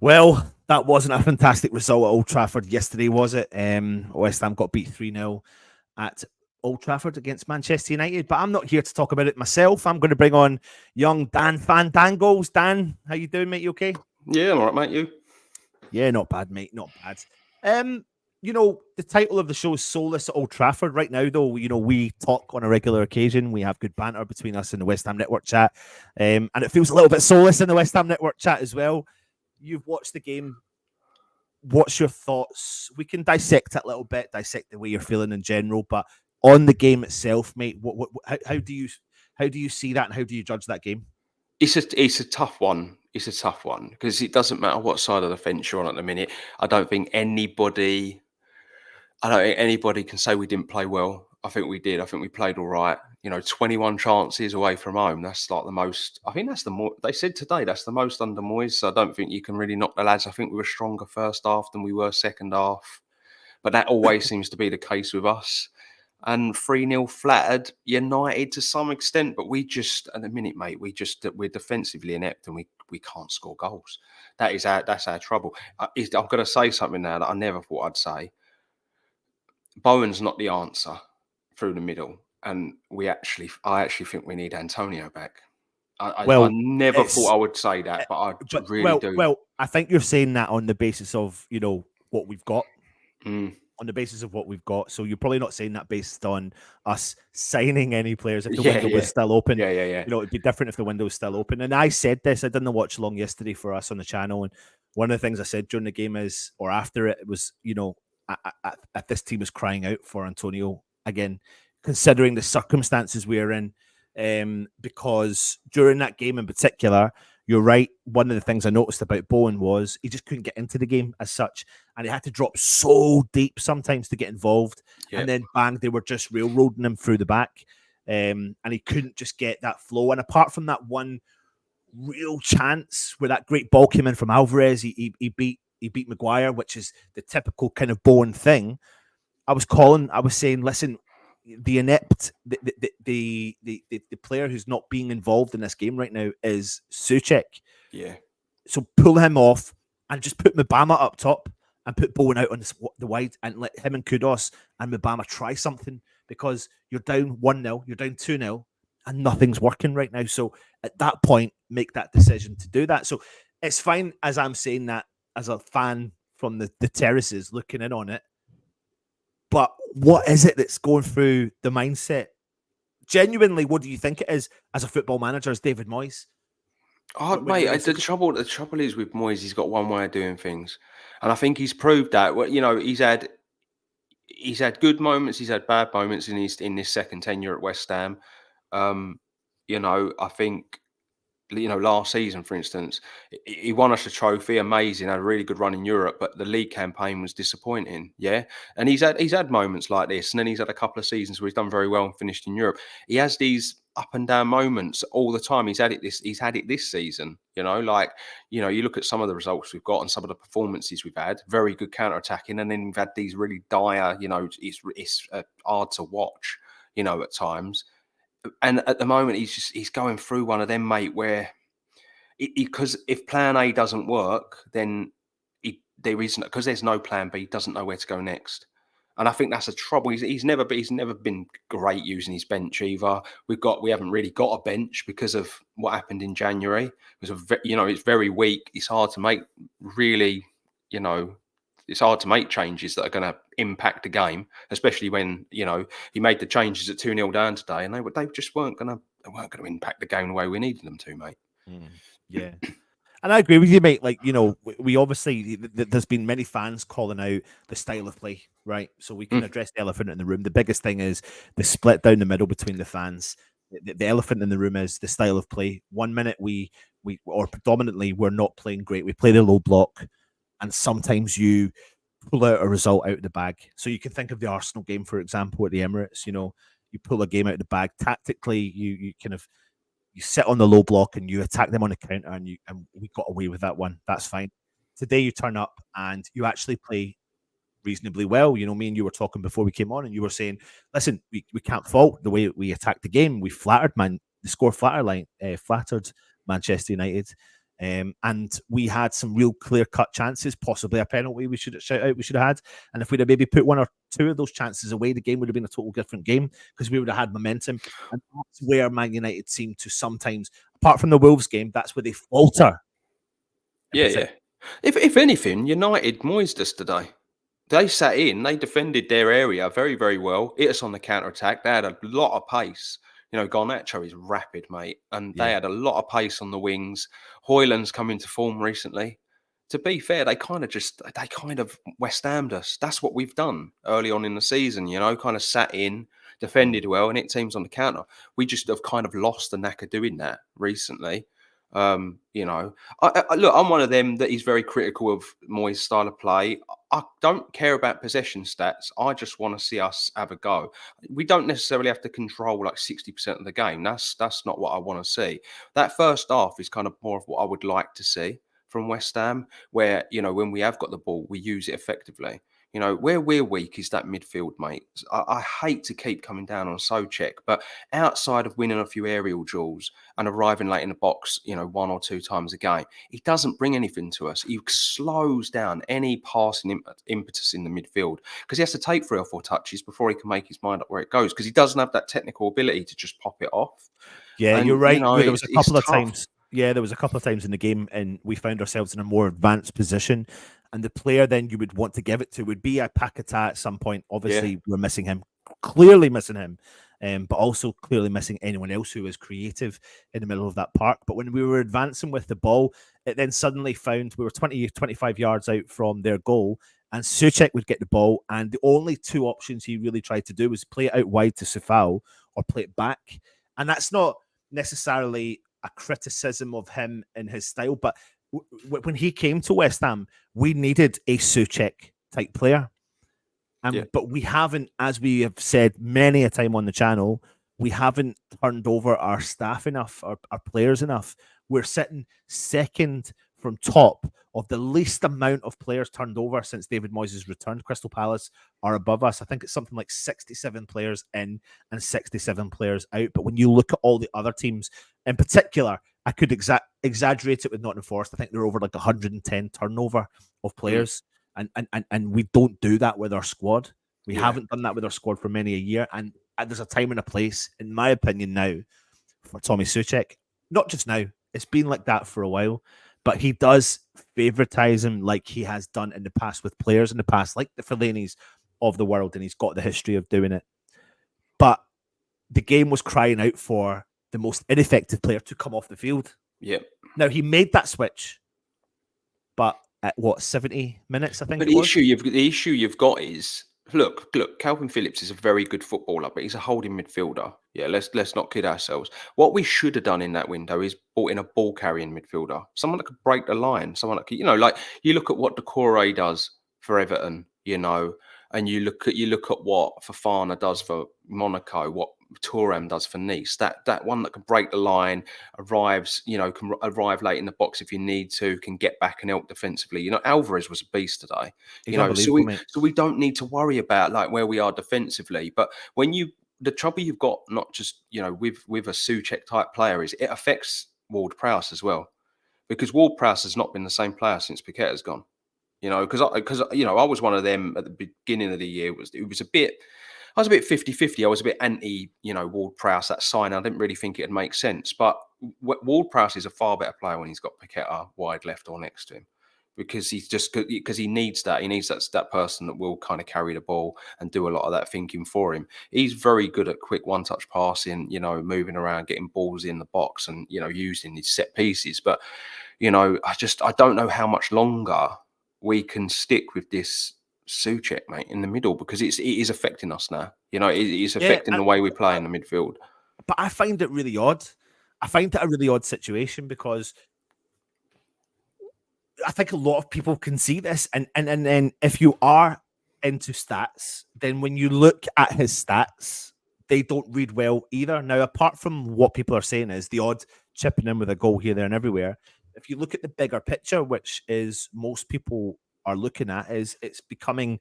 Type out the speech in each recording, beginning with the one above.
Well, that wasn't a fantastic result at Old Trafford yesterday, was it? West Ham got beat 3-0 at Old Trafford against Manchester United. But I'm not here to talk about it myself. I'm going to bring on young Dan Fandangles. Dan, how you doing, mate? You okay? Yeah, I'm all right, mate. You? Yeah, not bad, mate. Not bad. Um, the title of the show is Soulless at Old Trafford. Right now, though, we talk on a regular occasion. We have good banter between us in the West Ham Network chat. And it feels a little bit soulless in the West Ham Network chat as well. You've watched the game. What's your thoughts? We can dissect it a little bit, dissect the way you're feeling in general, but on the game itself, mate, how do you see that, and how do you judge that game? It's a tough one. It's a tough one because it doesn't matter what side of the fence you're on at the minute. I don't think anybody can say we didn't play well. I think we did. I think we played all right. 21 chances away from home. That's like the most. I think that's the more. They said today that's the most under Moyes. So I don't think you can really knock the lads. I think we were stronger first half than we were second half. But that always seems to be the case with us. And 3-0 flattered United to some extent, but we just at the minute, mate, we're defensively inept and we can't score goals. That's our trouble. I'm going to say something now that I never thought I'd say. Bowen's not the answer through the middle, and I actually think we need Antonio back. I Well, never thought I would say that, but I really do. well, I think you're saying that on the basis of what we've got. Mm. On the basis of what we've got. So you're probably not saying that based on us signing any players. If the Yeah, window yeah. was still open, Yeah. it'd be different if the window was still open. And I said this, I didn't watch long yesterday for us on the channel. And one of the things I said during the game is, or after it, was, this team is crying out for Antonio again, considering the circumstances we're in. Because during that game in particular, you're right. One of the things I noticed about Bowen was he just couldn't get into the game as such, and he had to drop so deep sometimes to get involved. Yep. And then bang, they were just railroading him through the back, and he couldn't just get that flow. And apart from that one real chance where that great ball came in from Alvarez, he beat Maguire, which is the typical kind of Bowen thing. I was saying, listen, the inept, the player who's not being involved in this game right now is Souček. Yeah. So pull him off and just put Mbama up top and put Bowen out on the wide and let him and Kudos and Mbama try something, because you're down 1-0, you're down 2-0, and nothing's working right now. So at that point, make that decision to do that. So it's fine as I'm saying that as a fan from the terraces looking in on it. But what is it that's going through the mindset? Genuinely, what do you think it is as a football manager, as David Moyes? Oh, mate, the trouble is with Moyes, he's got one way of doing things, and I think he's proved that. Well, he's had good moments, he's had bad moments in this second tenure at West Ham. I think last season, for instance, he won us a trophy, amazing, had a really good run in Europe, but the league campaign was disappointing. Yeah, and he's had moments like this, and then he's had a couple of seasons where he's done very well and finished in Europe. He has these up and down moments all the time. He's had it this season. You look at some of the results we've got and some of the performances we've had, very good counter attacking, and then we've had these really dire. It's hard to watch. At times. And at the moment, he's going through one of them, mate, where because if plan A doesn't work, then there isn't, because there's no plan B. He doesn't know where to go next, and I think that's a trouble. He's never been great using his bench either. We haven't really got a bench because of what happened in January. It was it's very weak. It's hard to make really, it's hard to make changes that are going to impact the game, especially when he made the changes at 2-0 down today, and they just weren't going to impact the game the way we needed them to, mate. Yeah. And I agree with you, mate. Like, we obviously, there's been many fans calling out the style of play, right? So we can address the elephant in the room. The biggest thing is the split down the middle between the fans. The elephant in the room is the style of play. 1 minute or predominantly, we're not playing great. We play the low block, and sometimes you pull out a result out of the bag. So you can think of the Arsenal game, for example, at the Emirates. You pull a game out of the bag. Tactically, you kind of, you sit on the low block and you attack them on the counter, and we got away with that one. That's fine. Today you turn up and you actually play reasonably well. Me and you were talking before we came on, and you were saying, listen, we can't fault the way we attacked the game. We flattered the score flattered Manchester United. And we had some real clear-cut chances, possibly a penalty we should have had. And if we'd have maybe put one or two of those chances away, the game would have been a total different game because we would have had momentum. And that's where Man United seem to sometimes, apart from the Wolves game, that's where they falter. Yeah. If anything, United moised us today. They sat in, they defended their area very, very well. Hit us on the counter attack. They had a lot of pace. Garnacho is rapid, mate, and they had a lot of pace on the wings. Hoyland's come into form recently. To be fair, they kind of West Hammed us. That's what we've done early on in the season. Kind of sat in, defended well, and hit teams on the counter. We just have kind of lost the knack of doing that recently. Look, I'm one of them that is very critical of Moyes' style of play. I don't care about possession stats. I just want to see us have a go. We don't necessarily have to control like 60% of the game. That's not what I want to see. That first half is kind of more of what I would like to see from West Ham, where when we have got the ball, we use it effectively. Where we're weak is that midfield, mate. I hate to keep coming down on Soulless, but outside of winning a few aerial duels and arriving late in the box, 1 or 2 times a game, he doesn't bring anything to us. He slows down any passing impetus in the midfield because he has to take 3 or 4 touches before he can make his mind up where it goes because he doesn't have that technical ability to just pop it off. Yeah, And, you're right. There was a couple of tough. times. Yeah, there was a couple of times in the game, and we found ourselves in a more advanced position. And the player then you would want to give it to would be a Paquetá at some point. Obviously, we're missing him, clearly missing him, but also clearly missing anyone else who was creative in the middle of that park. But when we were advancing with the ball, it then suddenly found we were 20, 25 yards out from their goal, and Souček would get the ball, and the only 2 options he really tried to do was play it out wide to Sefao or play it back. And that's not necessarily a criticism of him and his style, but when he came to West Ham, we needed a Souček type player. But we haven't, as we have said many a time on the channel, we haven't turned over our staff enough, our players enough. We're sitting second from top of the least amount of players turned over since David Moyes has returned. Crystal Palace are above us. I think it's something like 67 players in and 67 players out. But when you look at all the other teams, in particular, I could exaggerate it with Nottingham Forest. I think they're over like 110 turnover of players. And we don't do that with our squad. We haven't done that with our squad for many a year. And there's a time and a place, in my opinion, now for Tommy Souček. Not just now. It's been like that for a while. But he does favoritize him like he has done in the past with players in the past, like the Fellaini's of the world, and he's got the history of doing it. But the game was crying out for the most ineffective player to come off the field. Yeah. Now, he made that switch, but at what, 70 minutes, I think. But the issue you've got is look, Calvin Phillips is a very good footballer, but he's a holding midfielder. Yeah, let's not kid ourselves. What we should have done in that window is brought in a ball carrying midfielder, someone that could break the line, someone that could, like you look at what Decore does for Everton, and you look at what Fofana does for Monaco, what Thuram does for Nice. That one that can break the line, arrives, can arrive late in the box if you need to, can get back and help defensively. Alvarez was a beast today. So we don't need to worry about like where we are defensively. But when the trouble you've got, not just with a Souček type player, is it affects Ward-Prowse as well, because Ward-Prowse has not been the same player since Paqueta's gone. Because I was one of them at the beginning of the year. I was a bit 50-50. I was a bit anti, Ward-Prowse, that sign. I didn't really think it'd make sense. But Ward-Prowse is a far better player when he's got Paqueta wide left or next to him, because he needs that. He needs that person that will kind of carry the ball and do a lot of that thinking for him. He's very good at quick one-touch passing, moving around, getting balls in the box, and using his set pieces. But I don't know how much longer we can stick with this Souček, mate, in the middle, because it is affecting us now. It is affecting the way we play in the midfield. But I find it really odd. I find it a really odd situation, because I think a lot of people can see this. And then if you are into stats, then when you look at his stats, they don't read well either. Now, apart from what people are saying is the odd chipping in with a goal here, there, and everywhere, if you look at the bigger picture, which is most people are looking at, is it's becoming,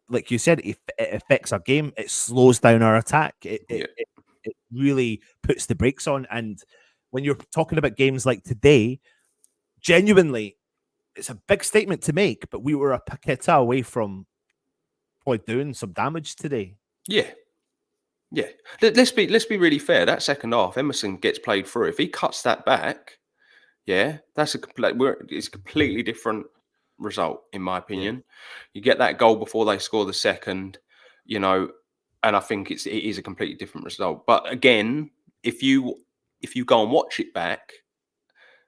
like you said, it affects our game. It slows down our attack. It really puts the brakes on. And when you're talking about games like today, genuinely, it's a big statement to make, but we were a Paqueta away from probably doing some damage today. Yeah. Yeah. Let's be really fair. That second half, Emerson gets played through. If he cuts that back, yeah, that's it's a completely different result, in my Yeah. opinion. You get that goal before they score the second, you know, and I think it is a completely different result. But again, if you go and watch it back,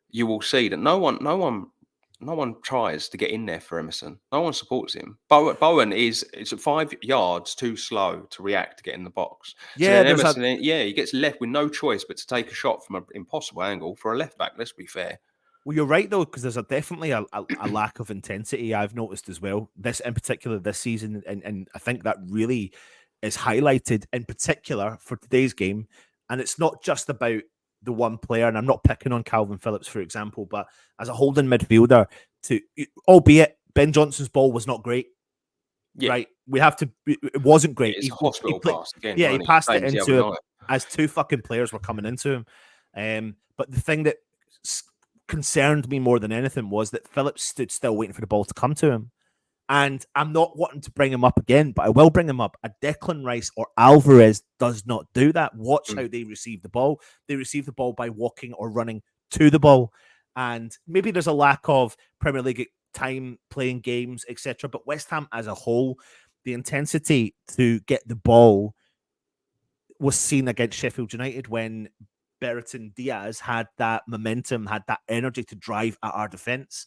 you will see that no one tries to get in there for Emerson. No one supports him. Bowen it's 5 yards too slow to react to get in the box. So Yeah, then there's a Emerson, he gets left with no choice but to take a shot from an impossible angle for a left back. Let's be fair. Well, you're right though, because there's definitely a lack of intensity I've noticed as well. This in particular this season, and I think that really is highlighted in particular for today's game. And it's not just about the one player, and I'm not picking on Calvin Phillips, for example, but as a holding midfielder, albeit Ben Johnson's ball was not great, Yeah, right? We have to. It wasn't great. it's a hospital pass again. Yeah, he Wasn't it? passed it Same as the other into night. as two fucking players were coming into him. But the thing that concerned me more than anything was that Phillips stood still waiting for the ball to come to him. And I'm not wanting to bring him up again, but I will bring him up. A Declan Rice or Alvarez does not do that. Watch how they receive the ball. They receive the ball by walking or running to the ball. And maybe there's a lack of Premier League time playing games, etc. But West Ham as a whole, the intensity to get the ball was seen against Sheffield United when Bertrand Diaz had that momentum, had that energy to drive at our defence.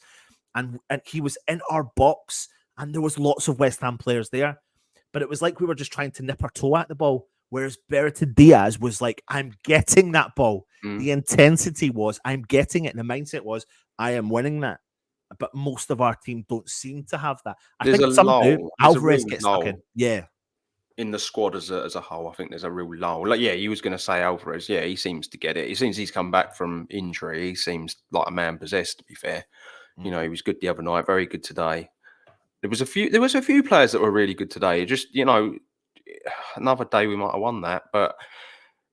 And he was in our box, and there was lots of West Ham players there. But it was like we were just trying to nip our toe at the ball, whereas Bertrand Diaz was like, I'm getting that ball. The intensity was, I'm getting it. And the mindset was, I am winning that. But most of our team don't seem to have that. I There's think a some do. lull. There's a Alvarez real gets stuck in. lull Yeah. in the squad as a whole. I think there's a real lull. Like, yeah, you was going to say Alvarez. Yeah, he seems to get it. As soon as he's come back from injury, he seems like a man possessed, to be fair. You know, he was good the other night, very good today. There was a few players that were really good today. Just, you know, another day we might have won that, but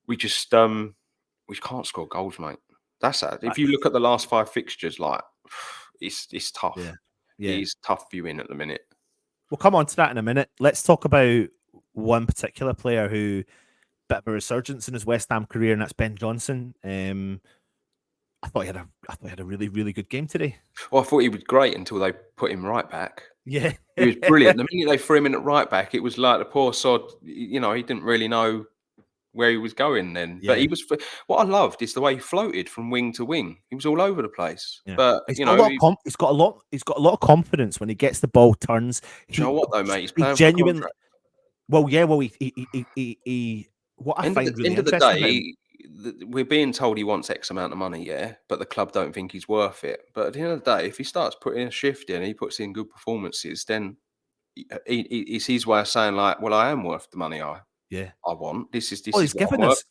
we just we can't score goals, mate. That's sad. If you look at the last 5 fixtures, like it's tough. Yeah. It is tough viewing at the minute. We'll come on to that in a minute. Let's talk about one particular player who bit of a resurgence in his West Ham career, and that's Ben Johnson. I thought he had a really, really good game today. Well, I thought he was great until they put him right back. Yeah. He was brilliant. The minute they threw him in at right back, it was like the poor sod, you know, he didn't really know where he was going then. But Yeah. what I loved is the way he floated from wing to wing. He was all over the place. Yeah. But he's you got know, he's got a lot of confidence when he gets the ball, turns. you know what though, mate? He's He playing for a genuinely contract. well, yeah, well, he what I find really End of the interesting about him, day, we're being told he wants X amount of money, yeah, but the club don't think he's worth it. But at the end of the day, if he starts putting a shift in, he puts in good performances, then it's his way of saying like, well, I am worth the money yeah. I want. This is Well, he's what I'm given worth.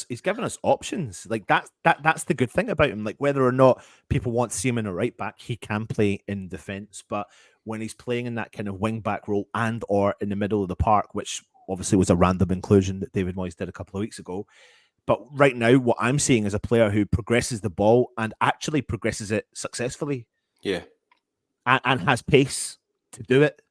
he's given us options. Like that's the good thing about him. Like whether or not people want to see him in a right back, he can play in defence. But when he's playing in that kind of wing back role and or in the middle of the park, which obviously was a random inclusion that David Moyes did a couple of weeks ago. But right now, what I'm seeing is a player who progresses the ball and actually progresses it successfully. Yeah. And has pace to do it.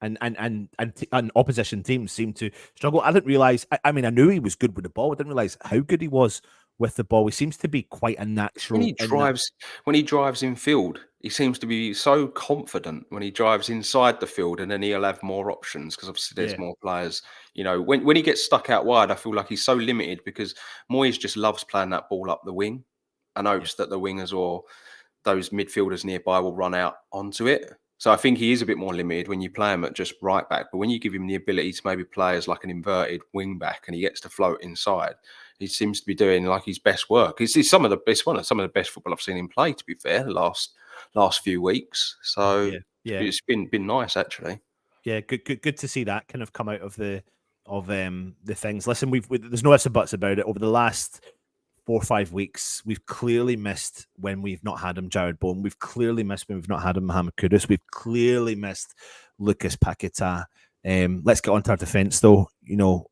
And opposition teams seem to struggle. I didn't realize. I mean, I knew he was good with the ball. I didn't realize how good he was with the ball. He seems to be quite a natural. When he drives in field, he seems to be so confident when he drives inside the field, and then he'll have more options because obviously there's more players. You know, when he gets stuck out wide, I feel like he's so limited because Moyes just loves playing that ball up the wing and hopes that the wingers or those midfielders nearby will run out onto it. So I think he is a bit more limited when you play him at just right back. But when you give him the ability to maybe play as like an inverted wing back and he gets to float inside, he seems to be doing like his best work. He's some of the best football I've seen him play, to be fair, the last few weeks. So it's been nice actually. Yeah, good to see that kind of come out of the things. Listen, there's no ifs and buts about it. Over the last 4 or 5 weeks, we've clearly missed when we've not had him, Jared Bowen. We've clearly missed when we've not had him, Mohamed Kudus. We've clearly missed Lucas Paqueta. Let's get on to our defence, though. You know,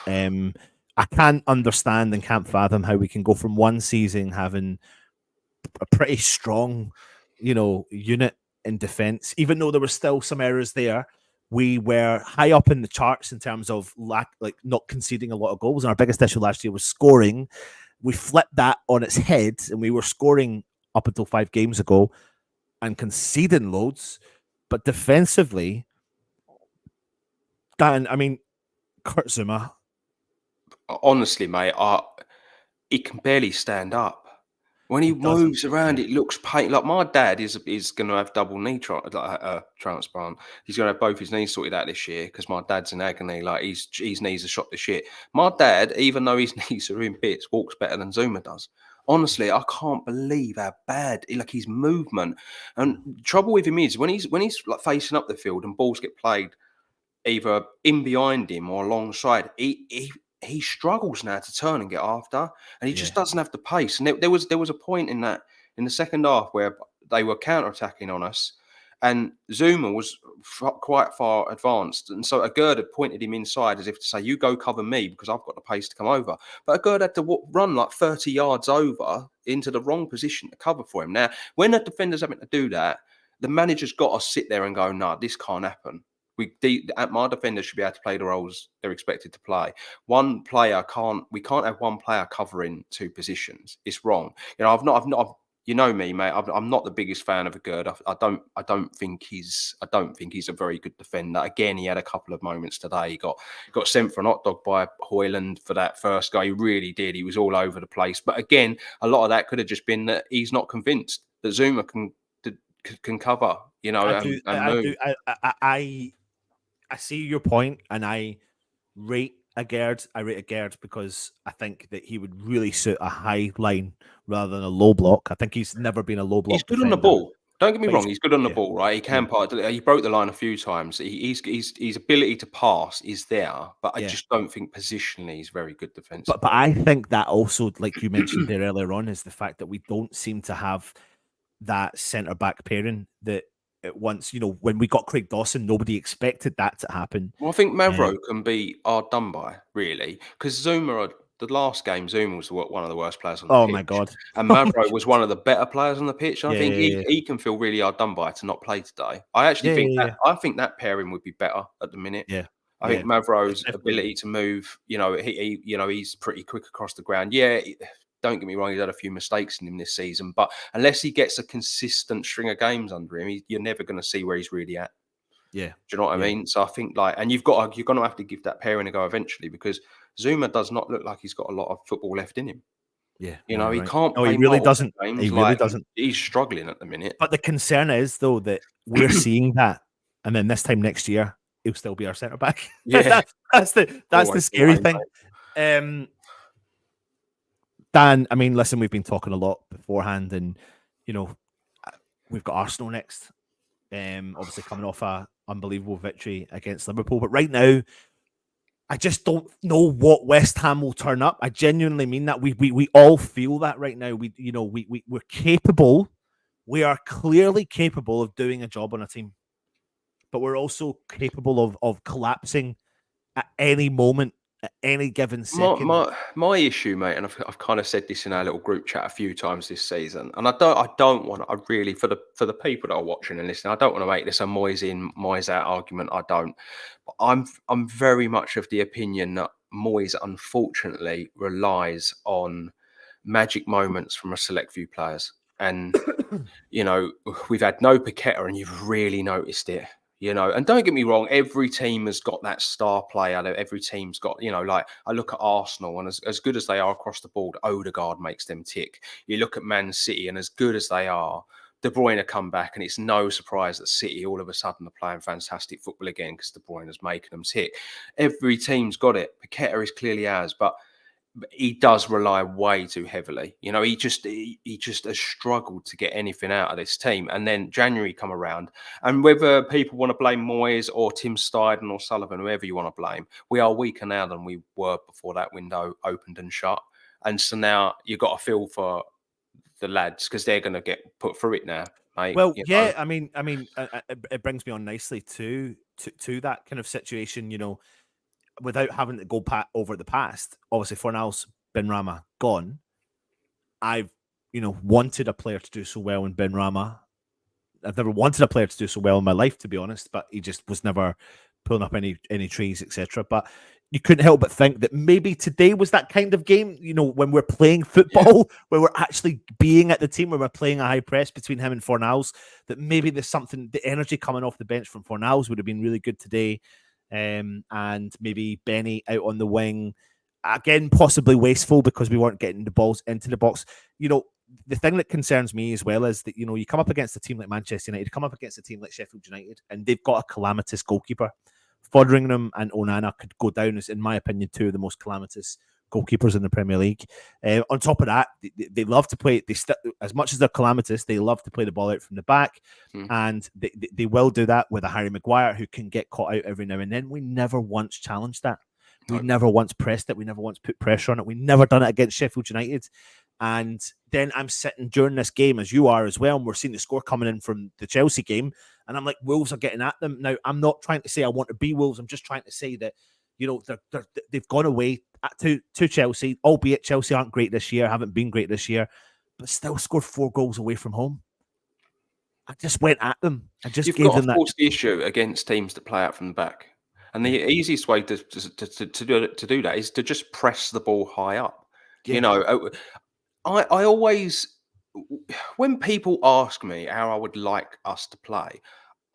I can't understand and can't fathom how we can go from one season having a pretty strong, unit in defence. Even though there were still some errors there, we were high up in the charts in terms of not conceding a lot of goals. And our biggest issue last year was scoring. We flipped that on its head, and we were scoring up until 5 games ago and conceding loads. But defensively, Dan, I mean, Kurt Zuma. Honestly, mate, he can barely stand up. When he Doesn't. moves around, Yeah. it looks pain. Like my dad is going to have double knee transplant. He's going to have both his knees sorted out this year because my dad's in agony. Like his knees are shot to shit. My dad, even though his knees are in bits, walks better than Zuma does. Honestly, I can't believe how bad like his movement. And trouble with him is when he's like facing up the field and balls get played either in behind him or alongside, he struggles now to turn and get after, and he just Yeah. doesn't have the pace. And there was a point in the second half where they were counter attacking on us, and Zuma was quite far advanced, and so Agurd had pointed him inside as if to say, "You go cover me because I've got the pace to come over." But Agurd had to run like 30 yards over into the wrong position to cover for him. Now, when the defender's having to do that, the manager's got to sit there and go, "No, this can't happen." My defenders should be able to play the roles they're expected to play. We can't have one player covering 2 positions. It's wrong. You know me, mate. I'm not the biggest fan of Agurd. I don't think he's a very good defender. Again, he had a couple of moments today. He got sent for an hot dog by Hoyland for that first guy. He really did. He was all over the place. But again, a lot of that could have just been that he's not convinced that Zuma can cover, I do. and move. I see your point, and I rate Agurd. I rate Agurd because I think that he would really suit a high line rather than a low block. I think he's never been a low He's block good on the defender, ball. Don't get me but wrong, he's good on the yeah, ball, right? He yeah, can part. He broke the line a few times. His ability to pass is there, but I yeah. just don't think positionally he's very good But defensively. I think that also, like you mentioned there earlier on, is the fact that we don't seem to have that centre back pairing that at once, when we got Craig Dawson, nobody expected that to happen. Well, I think Uh, Mavro can be hard done by, really, because the last game, Zuma was one of the worst players on the oh my pitch, god. and Oh my Mavro was god. one of the better players on the pitch. And I Yeah, think yeah, yeah. he can feel really hard done by to not play today. I actually Yeah, think yeah, yeah. that pairing would be better at the minute. Yeah. I think Yeah. It's Mavro's definitely ability to move, he's pretty quick across the ground. Yeah, don't get me wrong, he's had a few mistakes in him this season, but unless he gets a consistent string of games under him, you're never going to see where he's really at. yeah. Do you know what I Yeah. mean? So I think and you're going to have to give that pairing a go eventually because Zuma does not look like he's got a lot of football left in him. Yeah. No, you're He right. can't No, he play really multiple doesn't. He games. really Like doesn't. he's struggling at the minute. But the concern is though that we're seeing that, and then this time next year he'll still be our centre back. Yeah, That's the always the scary way, thing. mate. Dan, I mean, listen, we've been talking a lot beforehand, and you know, we've got Arsenal next. Obviously coming off a unbelievable victory against Liverpool, but right now, I just don't know what West Ham will turn up. I genuinely mean that. We all feel that right now. We're capable. We are clearly capable of doing a job on a team, but we're also capable of collapsing at any moment, at any given My second. my issue, mate, and I've kind of said this in our little group chat a few times this season, and I don't want I really for the people that are watching and listening, I don't want to make this a Moyes in Moyes out argument. I don't. But I'm very much of the opinion that Moyes unfortunately relies on magic moments from a select few players, and we've had no Paqueta and you've really noticed it. And don't get me wrong, every team has got that star player. Every team's got, like I look at Arsenal and as good as they are across the board, Odegaard makes them tick. You look at Man City and as good as they are, De Bruyne come back and it's no surprise that City all of a sudden are playing fantastic football again because De Bruyne is making them tick. Every team's got it. Paqueta is clearly ours, but he does rely way too heavily. He just has struggled to get anything out of this team. And then January come around, and whether people want to blame Moyes or Tim Steidten or Sullivan, whoever you want to blame, we are weaker now than we were before that window opened and shut. And so now you've got to feel for the lads because they're going to get put through it now, mate. Well, yeah, it brings me on nicely to that kind of situation. Without having to go over the past. Obviously, Fornals, Benrahma gone. I've wanted a player to do so well in Ben Rama. I've never wanted a player to do so well in my life, to be honest, but he just was never pulling up any trees, etc. But you couldn't help but think that maybe today was that kind of game, when we're playing football, where we're actually being at the team, where we're playing a high press between him and Fornals, that maybe there's something, the energy coming off the bench from Fornals would have been really good today. And maybe Benny out on the wing, again, possibly wasteful because we weren't getting the balls into the box. The thing that concerns me as well is that, you come up against a team like Manchester United, you come up against a team like Sheffield United, and they've got a calamitous goalkeeper. Fotheringham and Onana could go down as, in my opinion, two of the most calamitous goalkeepers in the Premier League. On top of that, they love to play. As much as they're calamitous, they love to play the ball out from the back, and they will do that with a Harry Maguire who can get caught out every now and then. We never once challenged that. We never once pressed it. We never once put pressure on it. We never done it against Sheffield United. And then I'm sitting during this game, as you are as well, and we're seeing the score coming in from the Chelsea game, and I'm like, Wolves are getting at them. Now, I'm not trying to say I want to be Wolves. I'm just trying to say that, they've gone away to Chelsea, albeit Chelsea aren't great this year, haven't been great this year, but still scored 4 goals away from home. I just went at them. I just gave them that. Of course, the issue against teams that play out from the back. And the easiest way to do that is to just press the ball high up. Yeah. I always, when people ask me how I would like us to play,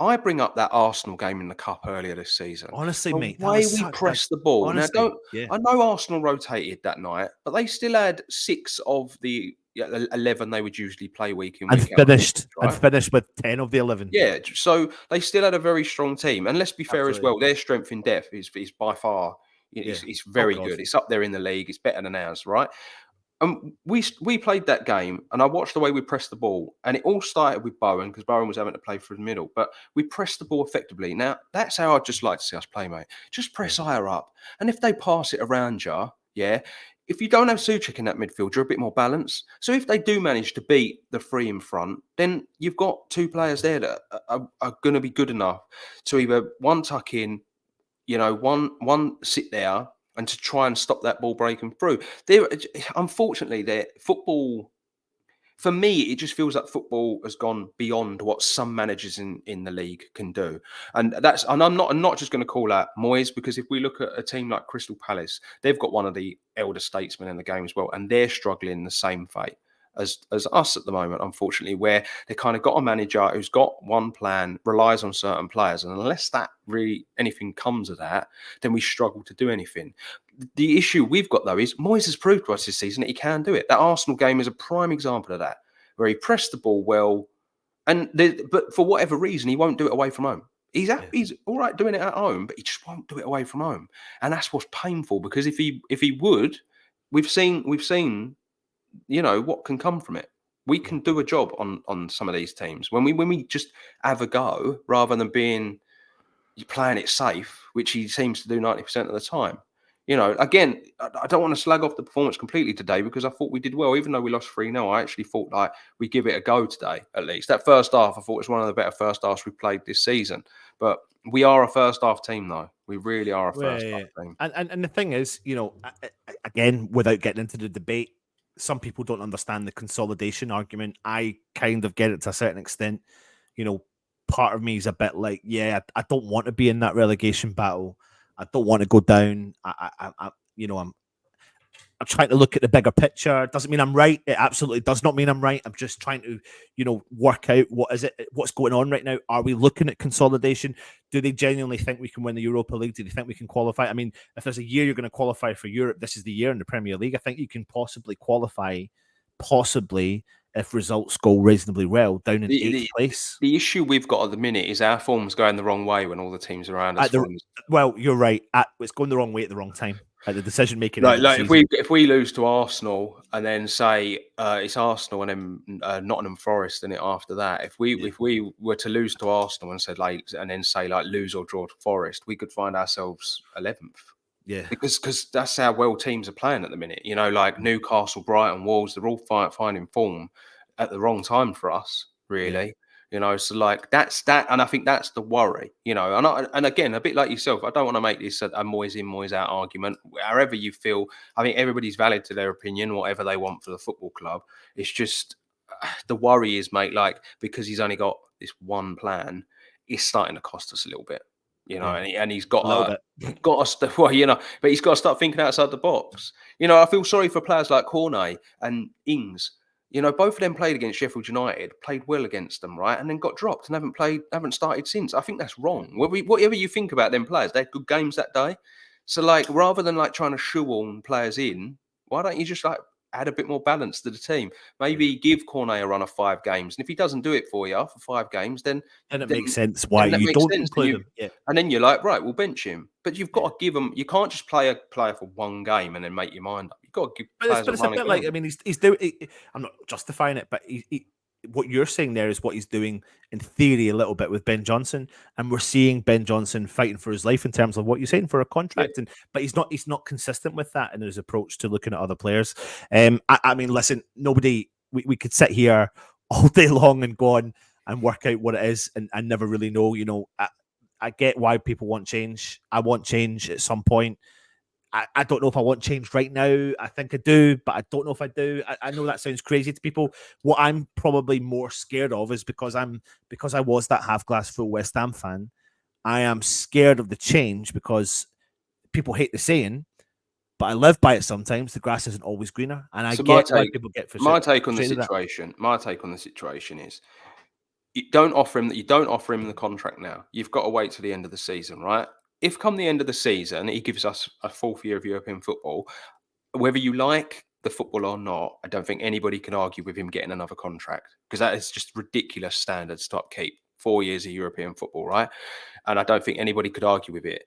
I bring up that Arsenal game in the cup earlier this season. Honestly, the mate, way we pressed the ball. Honestly, now, I know Arsenal rotated that night, but they still had 6 of the 11 they would usually play week in, week out. And finished with 10 of the 11. Yeah, so they still had a very strong team. And let's be fair as well, their strength in depth is by far, it's very good. It's up there in the league. It's better than ours, right? And we played that game, and I watched the way we pressed the ball, and it all started with Bowen because Bowen was having to play through the middle. But we pressed the ball effectively. Now that's how I'd just like to see us play, mate. Just press higher up, and if they pass it around you, if you don't have Souček in that midfield, you're a bit more balanced. So if they do manage to beat the 3 in front, then you've got 2 players there that are going to be good enough to either one tuck in, one sit there, and to try and stop that ball breaking through. Unfortunately, football, for me, it just feels like football has gone beyond what some managers in the league can do. And I'm not just going to call out Moyes, because if we look at a team like Crystal Palace, they've got one of the elder statesmen in the game as well, and they're struggling the same fate as us at the moment, unfortunately, where they kind of got a manager who's got one plan, relies on certain players, and unless that really anything comes of that, then we struggle to do anything. The issue we've got, though, is Moyes has proved to us this season that he can do it. That Arsenal game is a prime example of that, where he pressed the ball well, but for whatever reason, he won't do it away from home. He's all right doing it at home, but he just won't do it away from home, and that's what's painful. Because if he would, we've seen. What can come from it. We can do a job on some of these teams when we just have a go rather than playing it safe, which he seems to do 90% of the time. Again, I don't want to slag off the performance completely today because I thought we did well, even though we lost 3-0. I actually thought like we give it a go today, at least. That first half, I thought was one of the better first halves we've played this season. But we are a first half team, though. We really are a first half team. And the thing is, again, without getting into the debate, some people don't understand the consolidation argument. I kind of get it to a certain extent. Part of me is a bit like, I don't want to be in that relegation battle. I don't want to go down. I'm trying to look at the bigger picture. It doesn't mean I'm right. It absolutely does not mean I'm right. I'm just trying to, work out what's going on right now. Are we looking at consolidation? Do they genuinely think we can win the Europa League? Do they think we can qualify? I mean, if there's a year you're going to qualify for Europe, this is the year in the Premier League. I think you can possibly qualify, if results go reasonably well, down in 8th place. The issue we've got at the minute is our form's going the wrong way when all the teams around us. Well, you're right. It's going the wrong way at the wrong time. At the decision making. Like if we lose to Arsenal and then say it's Arsenal and then Nottingham Forest in it after that, if we were to lose to Arsenal and said and then say lose or draw to Forest, we could find ourselves 11th. Yeah, because that's how well teams are playing at the minute. Like Newcastle, Brighton, Wolves, they're all finding form at the wrong time for us, really. You know, so like that's that, and I think that's the worry. You know, and again, a bit like yourself, I don't want to make this a Moyes in, Moyes out argument. However you feel, I think everybody's valid to their opinion, whatever they want for the football club. It's just the worry is, mate, like because he's only got this one plan, it's starting to cost us a little bit. You know, Yeah, and he's a little bit. got to well, you know, but he's got to start thinking outside the box. You know, I feel sorry for players like Cornet and Ings. You know, both of them played against Sheffield United, played well against them, right? And then got dropped and haven't started since. I think that's wrong. Whatever you think about them players, they had good games that day. So, like, rather than like trying to shoehorn players in, why don't you just like add a bit more balance to the team? Maybe give Cornet a run of 5 games, and if he doesn't do it for you for 5 games, then And it then makes sense why that you makes don't sense. include them. Yeah, And then you're like, right, we'll bench him. But you've yeah. got to give them. You can't just play a player for one game and then make your mind up. You've got to give But players a it's a run bit again. like, I mean, he's doing. I'm not justifying it, but what you're saying there is what he's doing in theory a little bit with Ben Johnson, and we're seeing Ben Johnson fighting for his life in terms of what you're saying for a Yeah. contract, but he's not consistent with that in his approach to looking at other players. I mean, listen, nobody. We could sit here all day long and go on and work out what it is, and never really know. You know, I get why people want change. I want change at some point. I don't know if I want change right now. I think I do, but I don't know if I do. I know that sounds crazy to people. What I'm probably more scared of is because I was that half glass full West Ham fan. I am scared of the change because people hate the saying, but I live by it sometimes. The grass isn't always greener, and I So my get why take, people get my take on the frustrated at that. situation, my take on the situation is you don't offer him the contract now. You've got to wait till the end of the season, right? If come the end of the season, he gives us a fourth year of European football, whether you like the football or not, I don't think anybody can argue with him getting another contract because that is just ridiculous standards to upkeep. 4 years of European football, right? And I don't think anybody could argue with it.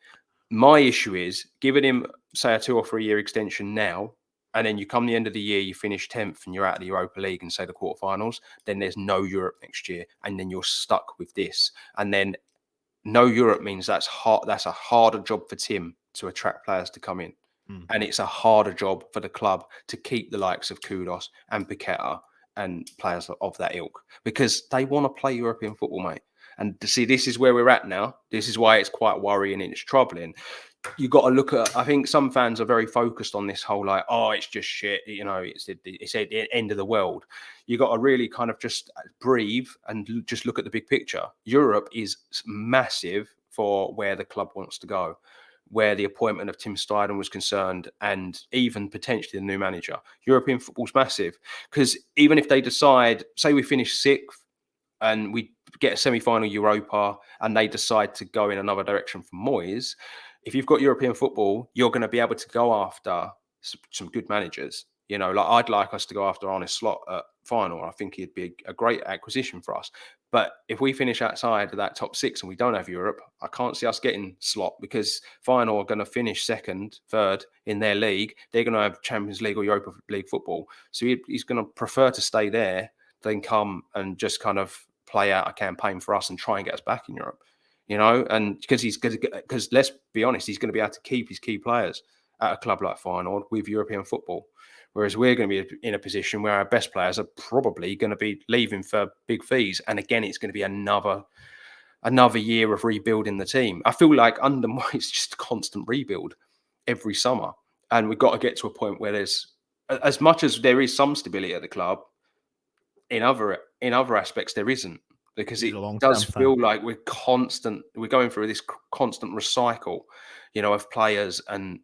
My issue is giving him, say, a 2 or 3 year extension now, and then you come the end of the year, you finish 10th and you're out of the Europa League and say the quarterfinals, then there's no Europe next year. And then you're stuck with this. And then no Europe means that's a harder job for Tim to attract players to come in. And it's a harder job for the club to keep the likes of Kudos and Paqueta and players of that ilk because they want to play European football, mate. And to see, this is where we're at now. This is why it's quite worrying and it's troubling. You got to look at. I think some fans are very focused on this whole like, oh, it's just shit. You know, it's at the end of the world. You got to really kind of just breathe and just look at the big picture. Europe is massive for where the club wants to go, where the appointment of Tim Steidten was concerned, and even potentially the new manager. European football's massive because even if they decide, say we finish 6th and we get a semi-final Europa and they decide to go in another direction from Moyes, if you've got European football, you're going to be able to go after some good managers. You know, like I'd like us to go after Arne Slot at final. I think he'd be a great acquisition for us. But if we finish outside of that top 6 and we don't have Europe, I can't see us getting Slot because final are going to finish 2nd, 3rd in their league. They're going to have Champions League or Europa League football. So he's going to prefer to stay there than come and just kind of play out a campaign for us and try and get us back in Europe. You know, and because let's be honest, he's going to be able to keep his key players at a club like Feyenoord with European football. Whereas we're going to be in a position where our best players are probably going to be leaving for big fees. And again, it's going to be another year of rebuilding the team. I feel like under Moyes, it's just a constant rebuild every summer. And we've got to get to a point where there's, as much as there is some stability at the club, in other aspects there isn't, because He's it a long-term does fan. feel like we're going through this constant recycle, you know, of players and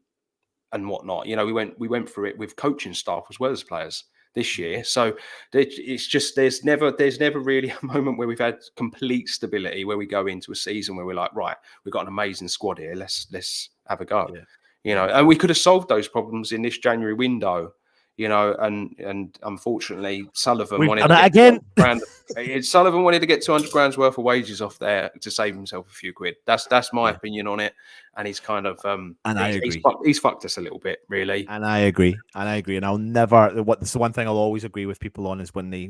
whatnot. You know, we went through it with coaching staff as well as players this year. So it's just there's never really a moment where we've had complete stability where we go into a season where we're like, right, we've got an amazing squad here. Let's have a go. Yeah. You know, and we could have solved those problems in this January window. You know, and unfortunately, Sullivan We've wanted done to it get again. Sullivan wanted to get 200 grand's worth of wages off there to save himself a few quid. That's my Yeah. opinion on it. And he's kind of And I agree. he's fucked us a little bit, really. And I agree. And I'll never. That's the one thing I'll always agree with people on is when they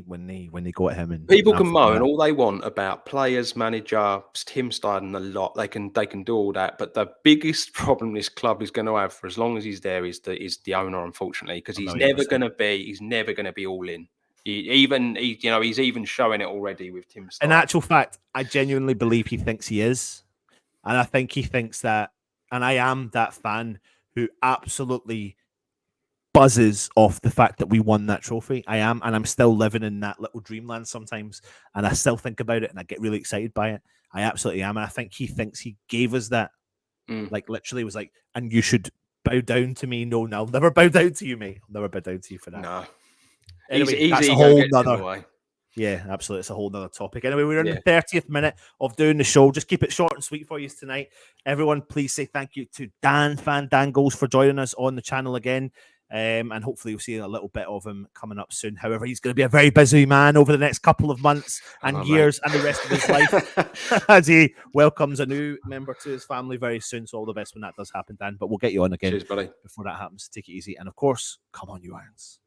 go at him and People can everything like moan that. all they want about players, manager, Tim Steidten a lot. They can do all that, but the biggest problem this club is going to have for as long as he's there is the owner, unfortunately, because A million percent. he's never going to be all in. He's even showing it already with Tim Stein. In actual fact, I genuinely believe he thinks he is. And I think he thinks that, and I am that fan who absolutely buzzes off the fact that we won that trophy. I am, and I'm still living in that little dreamland sometimes, and I still think about it, and I get really excited by it. I absolutely am, and I think he thinks he gave us that. Like literally was like, and you should bow down to me. No, I'll never bow down to you, mate. I'll never bow down to you for that. No, Anyway, his that's a ego whole gets in the nother. way. Yeah, absolutely. It's a whole nother topic. Anyway, we're in the 30th minute of doing the show. Just keep it short and sweet for you tonight. Everyone, please say thank you to Dan Fandangos for joining us on the channel again. And hopefully you'll see a little bit of him coming up soon. However, he's going to be a very busy man over the next couple of months and years and the rest of his life as he welcomes a new member to his family very soon. So all the best when that does happen, Dan. But we'll get you on again. Cheers, buddy. Before that happens. Take it easy. And of course, come on, you Irons.